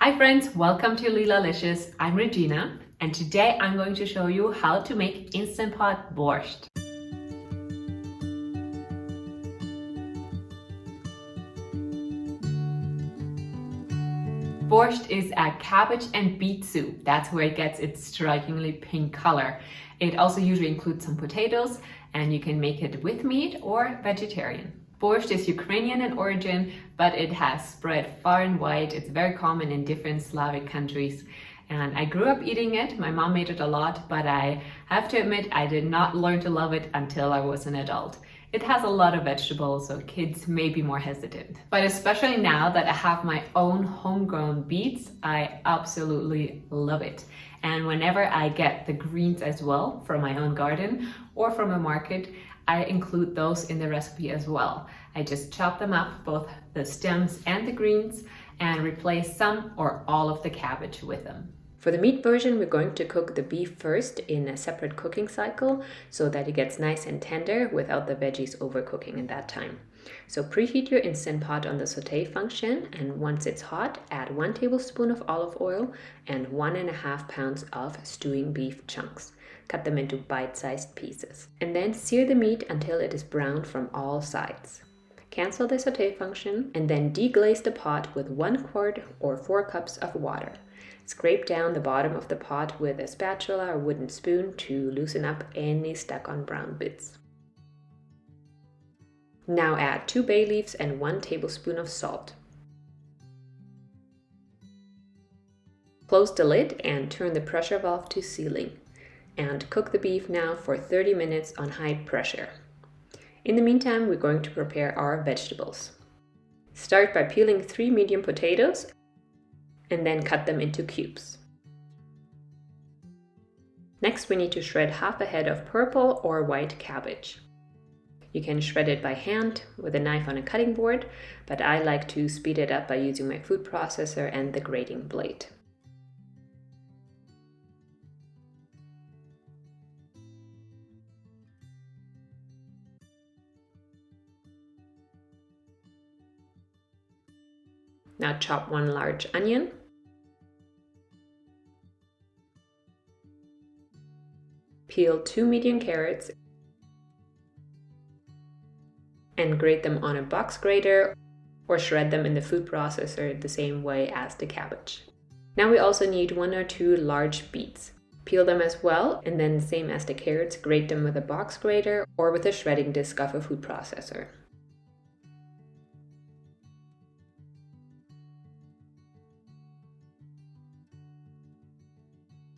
Hi friends, welcome to Leelalicious. I'm Regina, and today I'm going to show you how to make Instant Pot Borscht. Borscht is a cabbage and beet soup. That's where it gets its strikingly pink color. It also usually includes some potatoes, and you can make it with meat or vegetarian. Borscht is Ukrainian in origin, but it has spread far and wide. It's very common in different Slavic countries. And I grew up eating it. My mom made it a lot, but I have to admit I did not learn to love it until I was an adult. It has a lot of vegetables, so kids may be more hesitant. But especially now that I have my own homegrown beets, I absolutely love it. And whenever I get the greens as well from my own garden or from a market, I include those in the recipe as well. I just chop them up, both the stems and the greens, and replace some or all of the cabbage with them. For the meat version, we're going to cook the beef first in a separate cooking cycle so that it gets nice and tender without the veggies overcooking in that time. So preheat your Instant Pot on the saute function, and once it's hot, add 1 tablespoon of olive oil and 1.5 pounds of stewing beef chunks. Cut them into bite-sized pieces. And then sear the meat until it is browned from all sides. Cancel the saute function and then deglaze the pot with 1 quart or 4 cups of water. Scrape down the bottom of the pot with a spatula or wooden spoon to loosen up any stuck on brown bits. Now add 2 bay leaves and 1 tablespoon of salt. Close the lid and turn the pressure valve to sealing. And cook the beef now for 30 minutes on high pressure. In the meantime, we're going to prepare our vegetables. Start by peeling 3 medium potatoes and then cut them into cubes. Next, we need to shred half a head of purple or white cabbage. You can shred it by hand with a knife on a cutting board, but I like to speed it up by using my food processor and the grating blade. Now chop 1 large onion. Peel 2 medium carrots and grate them on a box grater or shred them in the food processor the same way as the cabbage. Now we also need 1 or 2 large beets. Peel them as well, and then same as the carrots, grate them with a box grater or with a shredding disc of a food processor.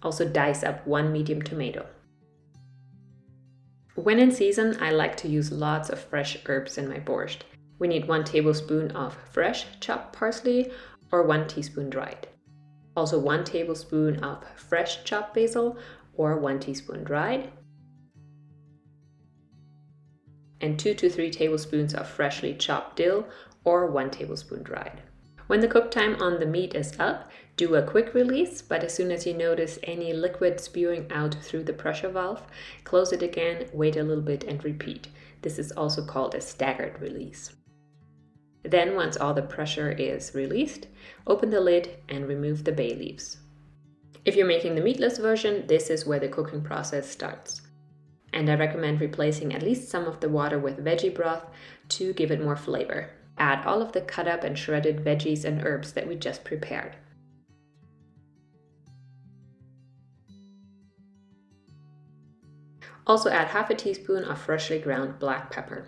Also dice up 1 medium tomato. When in season, I like to use lots of fresh herbs in my borscht. We need 1 tablespoon of fresh chopped parsley or 1 teaspoon dried. Also 1 tablespoon of fresh chopped basil or 1 teaspoon dried. And 2 to 3 tablespoons of freshly chopped dill or 1 tablespoon dried. When the cook time on the meat is up, do a quick release, but as soon as you notice any liquid spewing out through the pressure valve, close it again, wait a little bit and repeat. This is also called a staggered release. Then once all the pressure is released, open the lid and remove the bay leaves. If you're making the meatless version, this is where the cooking process starts. And I recommend replacing at least some of the water with veggie broth to give it more flavor. Add all of the cut up and shredded veggies and herbs that we just prepared. Also add half a teaspoon of freshly ground black pepper.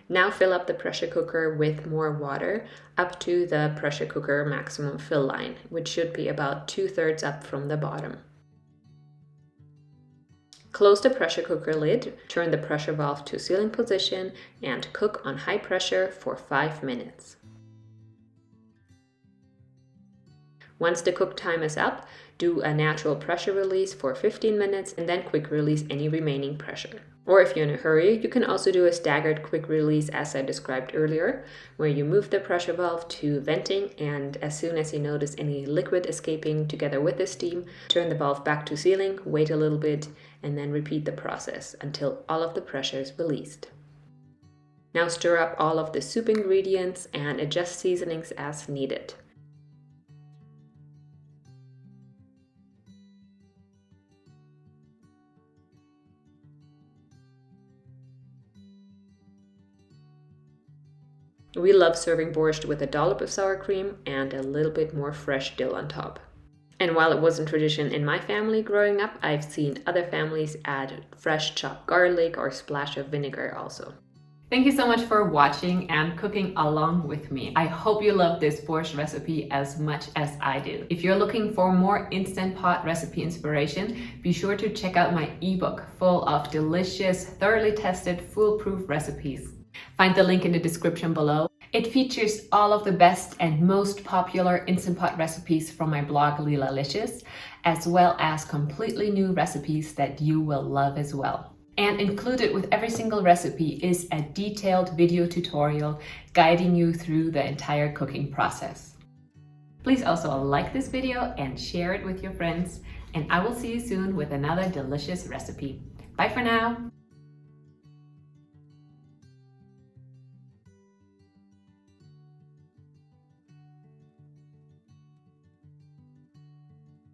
Now fill up the pressure cooker with more water up to the pressure cooker maximum fill line, which should be about 2/3 up from the bottom. Close the pressure cooker lid, turn the pressure valve to sealing position, and cook on high pressure for 5 minutes. Once the cook time is up, do a natural pressure release for 15 minutes and then quick release any remaining pressure. Or if you're in a hurry, you can also do a staggered quick release as I described earlier, where you move the pressure valve to venting, and as soon as you notice any liquid escaping together with the steam, turn the valve back to sealing, wait a little bit, and then repeat the process until all of the pressure is released. Now stir up all of the soup ingredients and adjust seasonings as needed. We love serving borscht with a dollop of sour cream and a little bit more fresh dill on top. And while it wasn't tradition in my family growing up, I've seen other families add fresh chopped garlic or splash of vinegar also. Thank you so much for watching and cooking along with me. I hope you love this borscht recipe as much as I do. If you're looking for more Instant Pot recipe inspiration, be sure to check out my ebook full of delicious, thoroughly tested, foolproof recipes. Find the link in the description below. It features all of the best and most popular Instant Pot recipes from my blog Leelalicious, as well as completely new recipes that you will love as well. And included with every single recipe is a detailed video tutorial guiding you through the entire cooking process. Please also like this video and share it with your friends, and I will see you soon with another delicious recipe. Bye for now!